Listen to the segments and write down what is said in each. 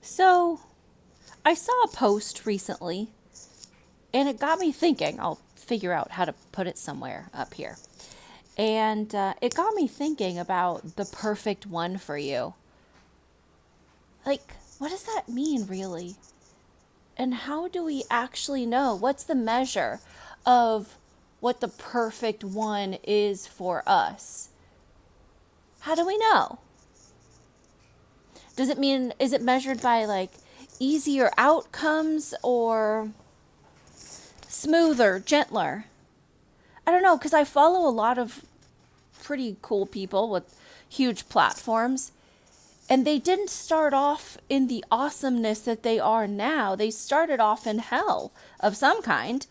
So, I saw a post recently and it got me thinking. I'll figure out how to put it somewhere up here. And it got me thinking about the perfect one for you. Like, what does that mean, really? And how do we actually know? What's the measure of what the perfect one is for us? How do we know? Does it mean, is it measured by like easier outcomes or smoother, gentler? I don't know, because I follow a lot of pretty cool people with huge platforms, and they didn't start off in the awesomeness that they are now. They started off in hell of some kind.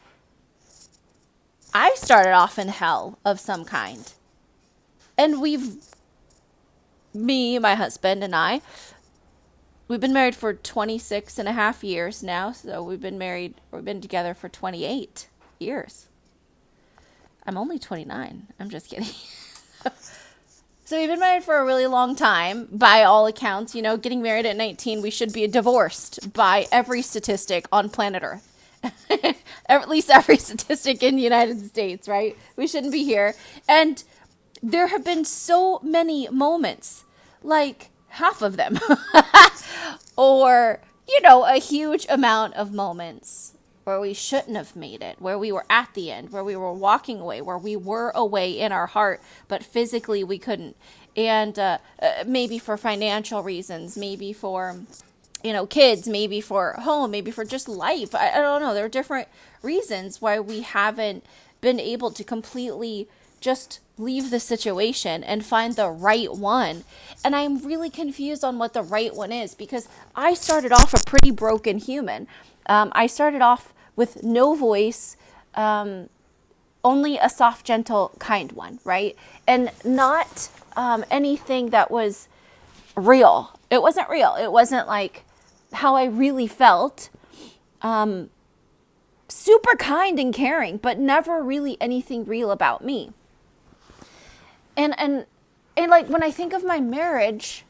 I started off in hell of some kind. And my husband, and we've been married for 26 and a half years now. So we've been together for 28 years. I'm only 29. I'm just kidding. So we've been married for a really long time, by all accounts. Getting married at 19, we should be divorced by every statistic on planet Earth. At least every statistic in the United States, right? We shouldn't be here. And there have been so many moments, like half of them, or, a huge amount of moments where we shouldn't have made it, where we were at the end, where we were walking away, where we were away in our heart, but physically we couldn't. And maybe for financial reasons, maybe for, kids, maybe for home, maybe for just life. I don't know. There are different reasons why we haven't been able to completely just leave the situation and find the right one. And I'm really confused on what the right one is, because I started off a pretty broken human. I started off with no voice, only a soft, gentle, kind one, right? And not anything that was real. It wasn't real. It wasn't like how I really felt. Super kind and caring, but never really anything real about me. And like when I think of my marriage,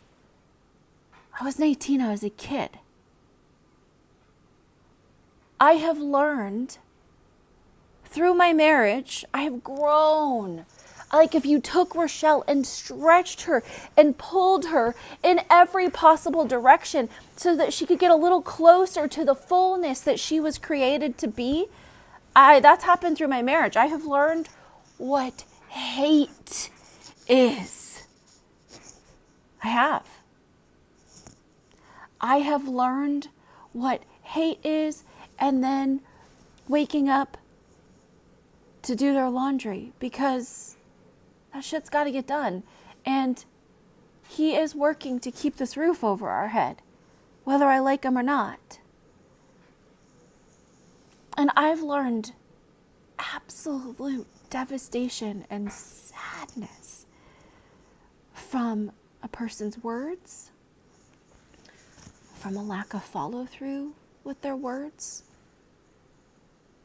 I was 19, I was a kid. I have learned through my marriage, I have grown. Like if you took Rachelle and stretched her and pulled her in every possible direction so that she could get a little closer to the fullness that she was created to be, that's happened through my marriage. I have learned what hate is. I have learned what hate is, and then waking up to do their laundry, because that shit's got to get done. And he is working to keep this roof over our head, whether I like him or not. And I've learned absolute devastation and sadness from a person's words, from a lack of follow through with their words,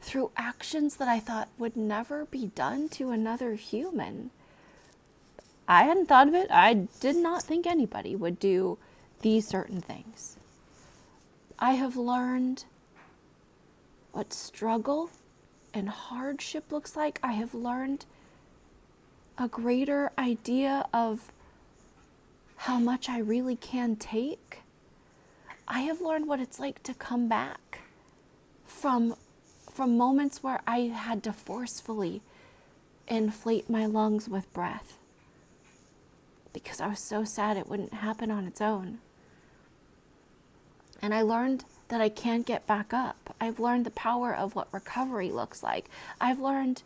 through actions that I thought would never be done to another human. I hadn't thought of it. I did not think anybody would do these certain things. I have learned what struggle and hardship looks like. I have learned a greater idea of how much I really can take. I have learned what it's like to come back from moments where I had to forcefully inflate my lungs with breath because I was so sad it wouldn't happen on its own. And I learned that I can get back up. I've learned the power of what recovery looks like. I've learned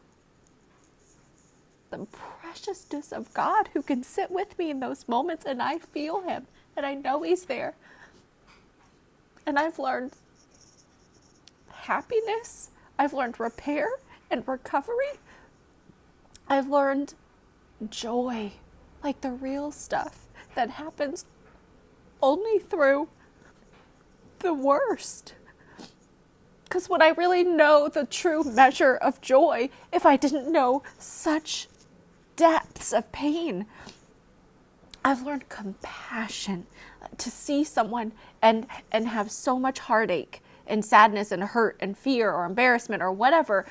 the preciousness of God who can sit with me in those moments, and I feel him and I know he's there. And I've learned happiness. I've learned repair and recovery. I've learned joy, like the real stuff that happens only through the worst. Because would I really know the true measure of joy if I didn't know such depths of pain? I've learned compassion, to see someone and have so much heartache and sadness and hurt and fear or embarrassment or whatever,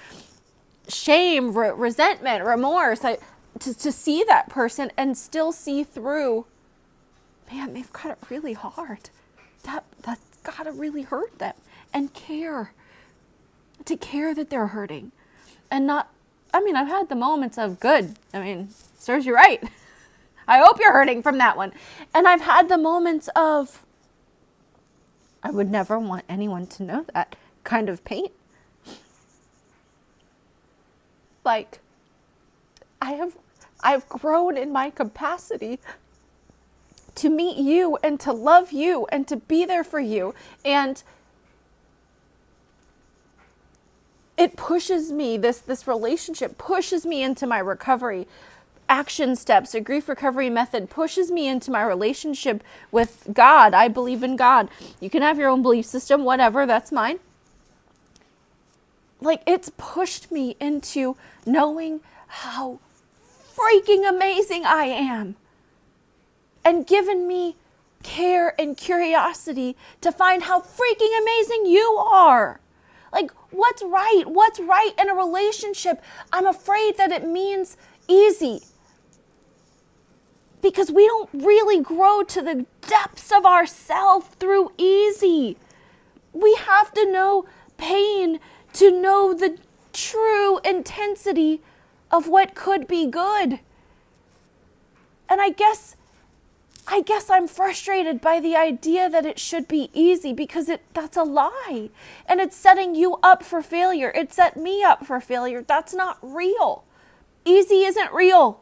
shame, resentment, remorse, to see that person and still see through, man, they've got it really hard. That's got to really hurt them. And to care that they're hurting. And not, I've had the moments of good. Serves you right. I hope you're hurting from that one. And I've had the moments of, I would never want anyone to know that kind of pain. Like, I've grown in my capacity to meet you and to love you and to be there for you. And it pushes me, this relationship pushes me into my recovery action steps. A grief recovery method pushes me into my relationship with God. I believe in God. You can have your own belief system, whatever, that's mine. Like, it's pushed me into knowing how freaking amazing I am, and given me care and curiosity to find how freaking amazing you are. Like, what's right in a relationship? I'm afraid that it means easy, because we don't really grow to the depths of ourselves through easy. We have to know pain to know the true intensity of what could be good. And I guess I'm frustrated by the idea that it should be easy, because that's a lie. And it's setting you up for failure. It set me up for failure. That's not real. Easy isn't real.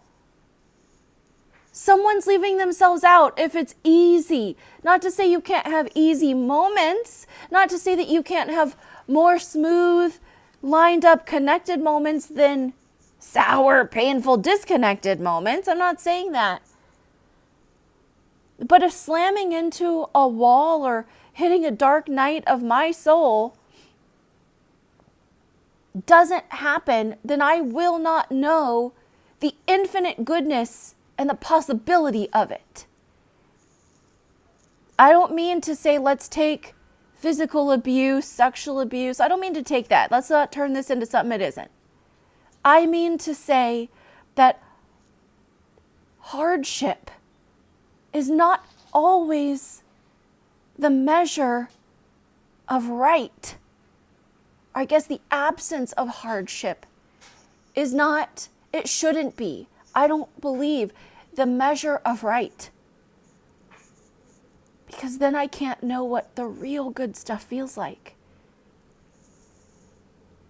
Someone's leaving themselves out if it's easy. Not to say you can't have easy moments. Not to say that you can't have more smooth, lined up, connected moments than sour, painful, disconnected moments. I'm not saying that. But if slamming into a wall or hitting a dark night of my soul doesn't happen, then I will not know the infinite goodness and the possibility of it. I don't mean to say let's take physical abuse, sexual abuse. I don't mean to take that. Let's not turn this into something it isn't. I mean to say that hardship is not always the measure of right. I guess the absence of hardship is not, it shouldn't be, I don't believe, the measure of right. Because then I can't know what the real good stuff feels like.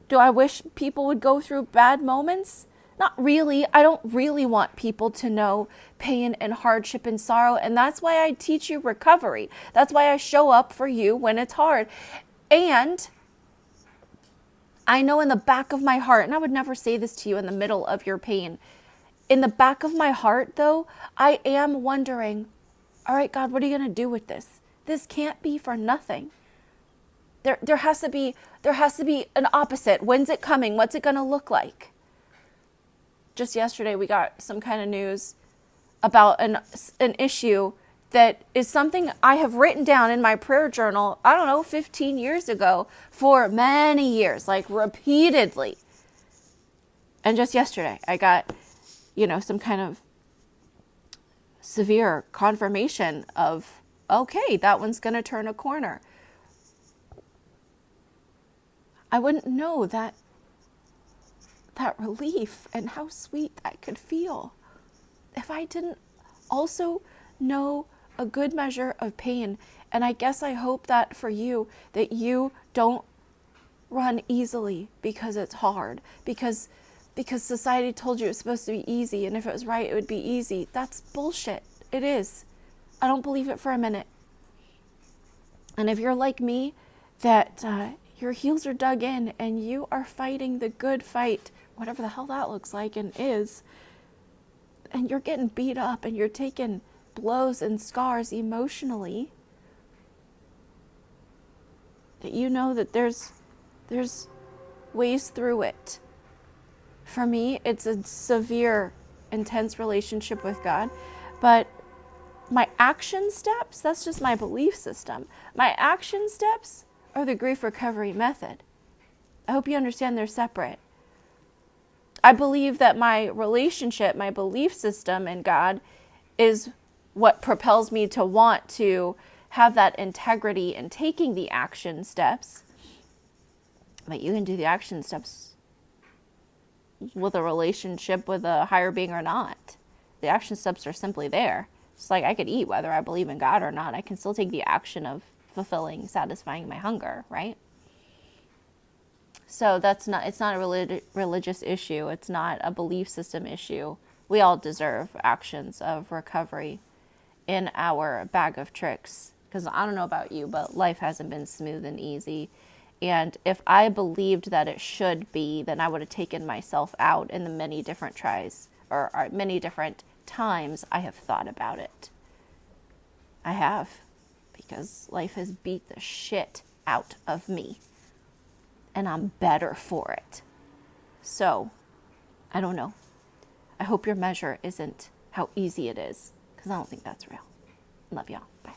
Do I wish people would go through bad moments? Not really. I don't really want people to know pain and hardship and sorrow. And that's why I teach you recovery. That's why I show up for you when it's hard. And I know in the back of my heart, and I would never say this to you in the middle of your pain. In the back of my heart, though, I am wondering, all right, God, what are you going to do with this? This can't be for nothing. There has to be an opposite. When's it coming? What's it going to look like? Just yesterday, we got some kind of news about an issue that is something I have written down in my prayer journal, 15 years ago, for many years, like repeatedly. And just yesterday, I got, some kind of severe confirmation of, okay, that one's going to turn a corner. I wouldn't know that relief and how sweet that could feel if I didn't also know a good measure of pain. And I guess I hope that for you, that you don't run easily because it's hard, because society told you it's supposed to be easy, and if it was right, it would be easy. That's bullshit. It is. I don't believe it for a minute. And if you're like me, that your heels are dug in and you are fighting the good fight, whatever the hell that looks like and is, and you're getting beat up and you're taking blows and scars emotionally, that you know that there's ways through it. For me, it's a severe, intense relationship with God, but My action steps, that's just my belief system. My action steps are the grief recovery method. I hope you understand they're separate. I believe that my relationship, my belief system in God is what propels me to want to have that integrity in taking the action steps. But you can do the action steps with a relationship with a higher being or not. The action steps are simply there. It's like I could eat whether I believe in God or not. I can still take the action of fulfilling, satisfying my hunger, right? So it's not a religious issue. It's not a belief system issue. We all deserve actions of recovery in our bag of tricks. Because I don't know about you, but life hasn't been smooth and easy. And if I believed that it should be, then I would have taken myself out in the many different tries or many different times I have thought about it. I have, because life has beat the shit out of me. And I'm better for it. So, I don't know. I hope your measure isn't how easy it is, because I don't think that's real. Love y'all. Bye.